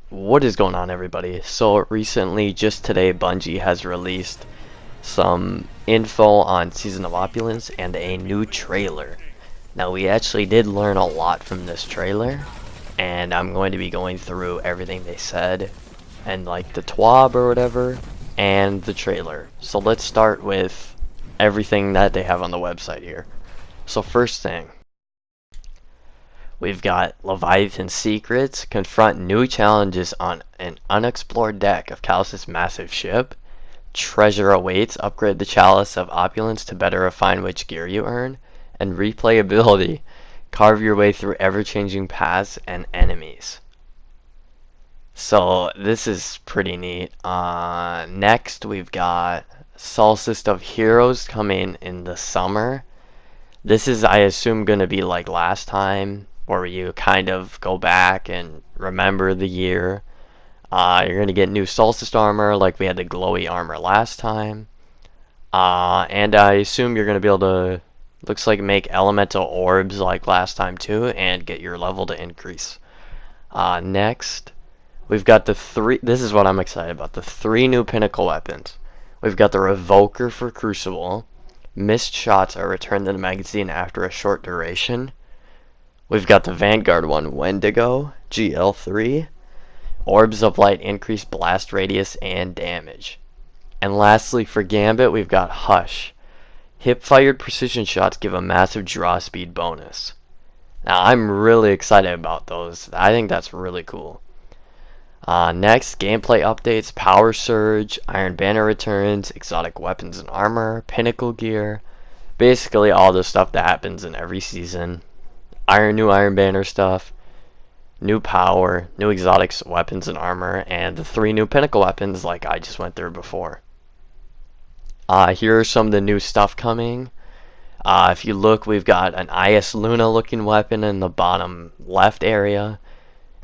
What is going on, everybody? So recently, just today, Bungie has released some info on Season of Opulence and a new trailer. Now, we actually did learn a lot from this trailer, and I'm going to be going through everything they said, and like the TWAB or whatever, and the trailer. So let's start with everything that they have on the website here. So first thing, we've got Leviathan secrets, confront new challenges on an unexplored deck of Calus' massive ship. Treasure awaits, upgrade the Chalice of Opulence to better refine which gear you earn. And replayability, carve your way through ever-changing paths and enemies. So this is pretty neat. Next we've got Solstice of Heroes coming in the summer. This is, I assume, going to be like last time, where you kind of go back and remember the year. You're going to get new Solstice armor, like we had the glowy armor last time. And I assume you're going to be able to, looks like, make elemental orbs like last time too, and get your level to increase. Next, we've got this is what I'm excited about, the 3 new pinnacle weapons. We've got the Revoker for Crucible. Missed shots are returned to the magazine after a short duration. We've got the Vanguard one, Wendigo, GL3. Orbs of Light increase blast radius and damage. And lastly, for Gambit, we've got Hush. Hip-fired precision shots give a massive draw speed bonus. Now, I'm really excited about those. I think that's really cool. Next, gameplay updates, Power Surge, Iron Banner returns, exotic weapons and armor, pinnacle gear, basically all the stuff that happens in every season. New Iron Banner stuff, new power, new exotics, weapons and armor, and the 3 new pinnacle weapons like I just went through before. Here are some of the new stuff coming. If you look, we've got an IS Luna looking weapon in the bottom left area.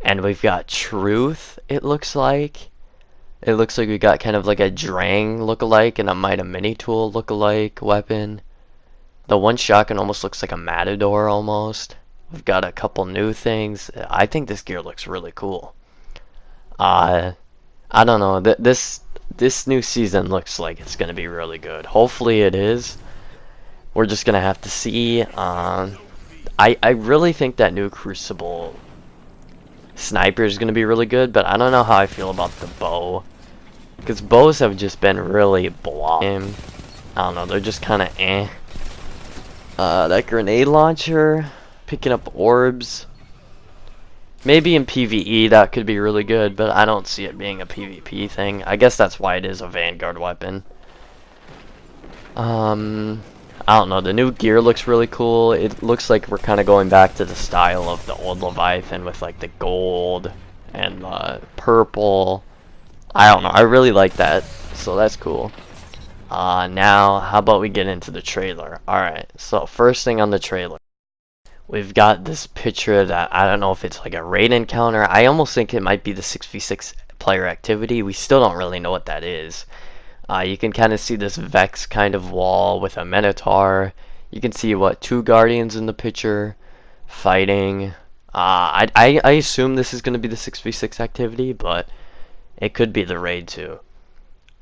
And we've got Truth, it looks like. It looks like we got kind of like a Drang lookalike and a Mida Mini Tool lookalike weapon. The one shotgun almost looks like a Matador almost. We've got a couple new things. I think this gear looks really cool. I don't know. This new season looks like it's going to be really good. Hopefully it is. We're just going to have to see. I really think that new Crucible Sniper is going to be really good, but I don't know how I feel about the bow. Because bows have just been really blah. I don't know, they're just kind of eh. That grenade launcher, picking up orbs. Maybe in PvE that could be really good, but I don't see it being a PvP thing. I guess that's why it is a Vanguard weapon. I don't know, the new gear looks really cool. It looks like we're kind of going back to the style of the old Leviathan with like the gold and purple. I don't know, I really like that, so that's cool. Now, how about we get into the trailer? Alright, so first thing on the trailer. We've got this picture that I don't know if it's like a raid encounter. I almost think it might be the 6v6 player activity. We still don't really know what that is. You can kind of see this Vex kind of wall with a Minotaur. You can see, 2 Guardians in the picture fighting. I assume this is going to be the 6v6 activity, but it could be the raid too.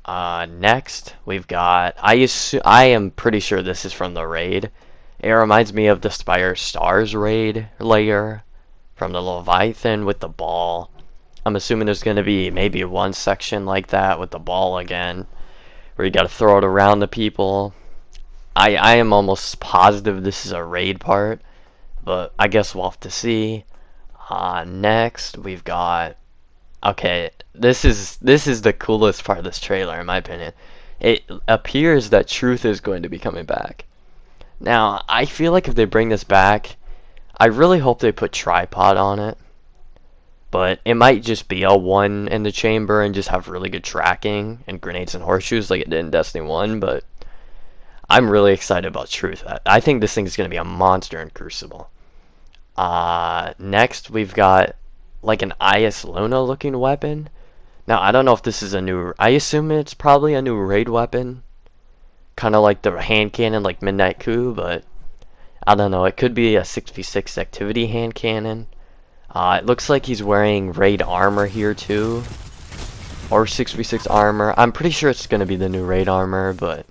Next, we've got, I am pretty sure this is from the raid. It reminds me of the Spire Stars raid layer from the Leviathan with the ball. I'm assuming there's going to be maybe one section like that with the ball again, where you got to throw it around the people. I am almost positive this is a raid part, but I guess we'll have to see. Next, we've got, okay, this is the coolest part of this trailer in my opinion. It appears that Truth is going to be coming back. Now, I feel like if they bring this back, I really hope they put tripod on it. But it might just be a 1 in the chamber and just have really good tracking and grenades and horseshoes like it did in Destiny 1. But I'm really excited about Truth. I think this thing is going to be a monster in Crucible. Next, we've got like an IS Luna looking weapon. Now, I don't know if this is a new, I assume it's probably a new raid weapon. Kind of like the hand cannon like Midnight Coup, but I don't know. It could be a 6v6 activity hand cannon. It looks like he's wearing raid armor here too, or 6v6 armor. I'm pretty sure it's gonna be the new raid armor, but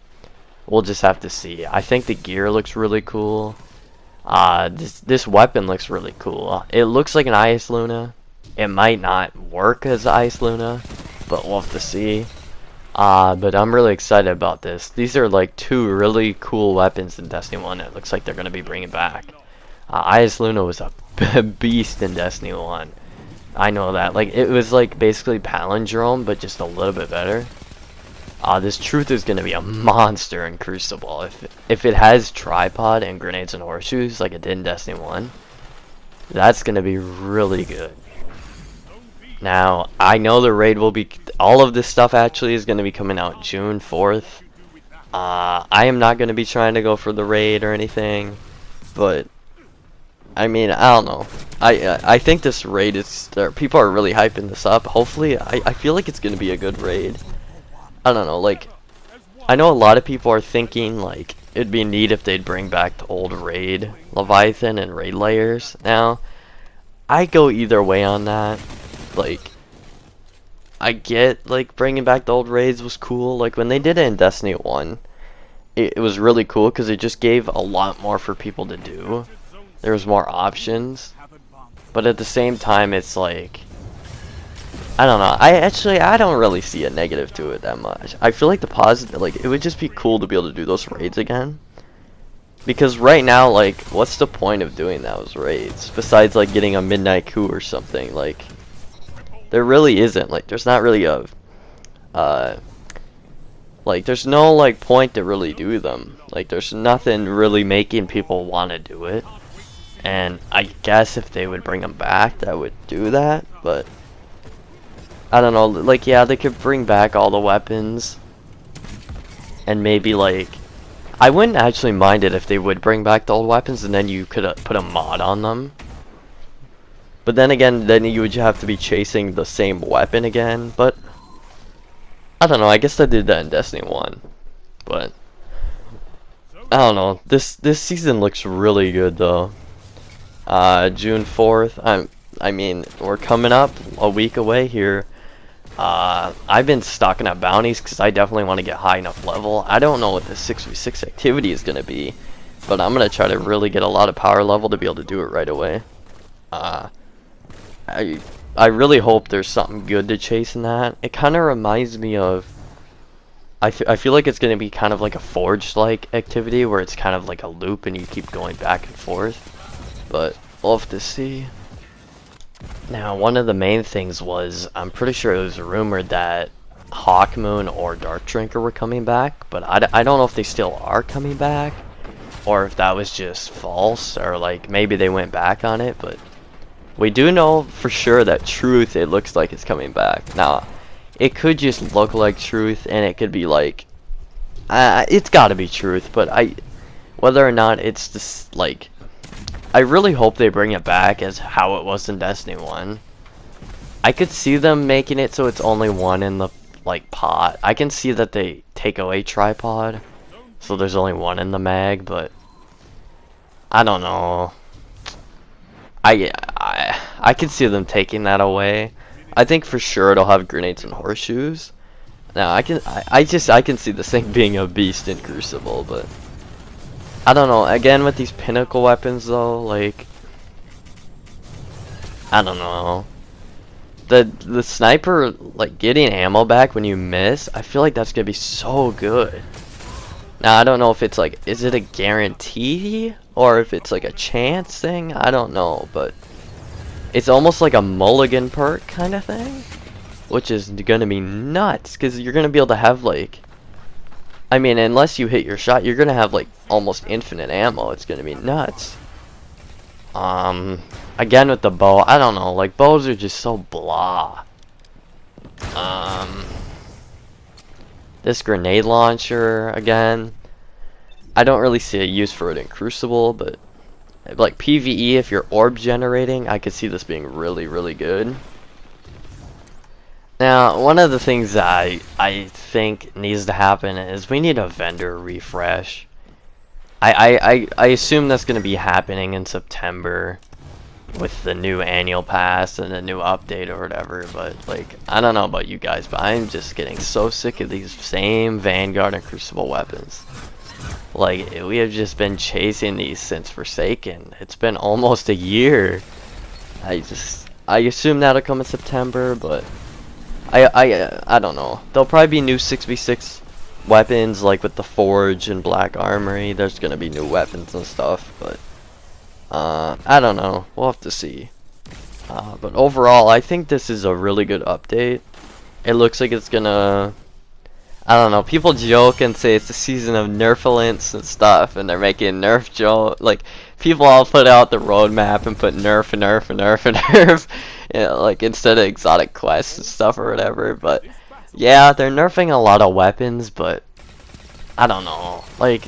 we'll just have to see. I think the gear looks really cool. This weapon looks really cool. It looks like an Ice Luna. It might not work as Ice Luna, but we'll have to see. But I'm really excited about this. These are like two really cool weapons in Destiny 1 that looks like they're going to be bringing back. Ice Luna was a beast in Destiny 1. I know that. Like, it was like basically Palindrome, but just a little bit better. This Truth is going to be a monster in Crucible. If it has tripod and grenades and horseshoes like it did in Destiny 1, that's going to be really good. Now, I know the raid will be... All of this stuff actually is going to be coming out June 4th. I am not going to be trying to go for the raid or anything. But, I mean, I don't know. I think this raid is... People are really hyping this up. Hopefully, I feel like it's going to be a good raid. I don't know, like... I know a lot of people are thinking, like, it'd be neat if they'd bring back the old raid Leviathan and raid layers. Now, I go either way on that. Like, I get, like, bringing back the old raids was cool. Like, when they did it in Destiny 1, it was really cool because it just gave a lot more for people to do. There was more options. But at the same time, it's like, I don't know. I don't really see a negative to it that much. I feel like the positive, like, it would just be cool to be able to do those raids again. Because right now, like, what's the point of doing those raids? Besides, like, getting a midnight coup or something, like... There really isn't, like, there's not really a, like, there's no, like, point to really do them. Like, there's nothing really making people want to do it. And I guess if they would bring them back, that would do that, but... I don't know, like, yeah, they could bring back all the weapons. And maybe, like... I wouldn't actually mind it if they would bring back the old weapons and then you could put a mod on them. But then again, then you would have to be chasing the same weapon again, but... I don't know, I guess I did that in Destiny 1. But... I don't know, this season looks really good though. June 4th, I mean, we're coming up a week away here. I've been stocking up bounties because I definitely want to get high enough level. I don't know what the 6v6 activity is going to be, but I'm going to try to really get a lot of power level to be able to do it right away. I really hope there's something good to chase in that. It kind of reminds me of... I feel like it's going to be kind of like a Forged-like activity where it's kind of like a loop and you keep going back and forth. But we'll have to see. Now, one of the main things was, I'm pretty sure it was rumored that Hawkmoon or Dark Drinker were coming back, but I don't know if they still are coming back, or if that was just false, or like maybe they went back on it, but we do know for sure that Truth, it looks like it's coming back. Now, it could just look like Truth, and it could be like, it's gotta be Truth, but whether or not it's just like, I really hope they bring it back as how it was in Destiny 1. I could see them making it so it's only one in the, like, pot. I can see that they take away tripod, so there's only one in the mag, but I don't know. I could see them taking that away. I think for sure it'll have grenades and horseshoes. Now I can see this thing being a beast in Crucible, but I don't know. Again, with these pinnacle weapons though, like, I don't know. The sniper, like, getting ammo back when you miss, I feel like that's gonna be so good. Now I don't know if it's like, is it a guarantee or if it's like a chance thing? I don't know, but it's almost like a mulligan perk kind of thing, which is gonna be nuts because you're gonna be able to have, like, I mean, unless you hit your shot, you're gonna have like almost infinite ammo. It's gonna be nuts. Again with the bow, I don't know, like, bows are just so blah. This grenade launcher, again, I don't really see a use for it in Crucible, but like PvE, if you're orb generating, I could see this being really, really good. Now, one of the things that I think needs to happen is we need a vendor refresh. I assume that's going to be happening in September. with the new annual pass and the new update or whatever. But like, I don't know about you guys, but I'm just getting so sick of these same Vanguard and Crucible weapons. Like, we have just been chasing these since Forsaken. It's been almost a year. I assume that'll come in September, but I don't know. There'll probably be new 6v6 weapons, like with the Forge and Black Armory. There's gonna be new weapons and stuff, but I don't know. We'll have to see. But overall, I think this is a really good update. It looks like it's gonna, I don't know, people joke and say it's the season of Nerfulence and stuff, and they're making Nerf joke. Like, people all put out the roadmap and put Nerf and Nerf and Nerf and Nerf, you know, like instead of exotic quests and stuff or whatever. But yeah, they're nerfing a lot of weapons, but I don't know. Like,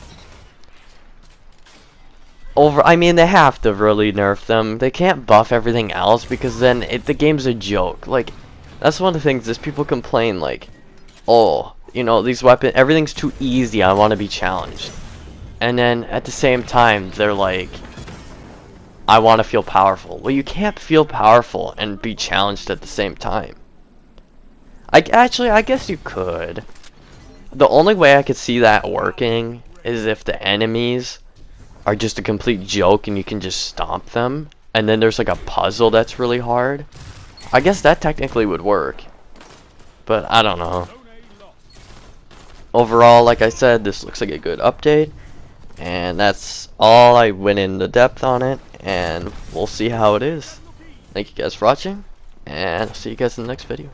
I mean, they have to really nerf them. They can't buff everything else because then the game's a joke. Like, that's one of the things is people complain like, oh, you know, these weapons, everything's too easy, I want to be challenged. And then at the same time, they're like, I want to feel powerful. Well, you can't feel powerful and be challenged at the same time. I guess you could. The only way I could see that working is if the enemies are just a complete joke and you can just stomp them. And then there's like a puzzle that's really hard. I guess that technically would work. But I don't know. Overall, like I said, this looks like a good update, and that's all. I went into depth on it, and we'll see how it is. Thank you guys for watching, and I'll see you guys in the next video.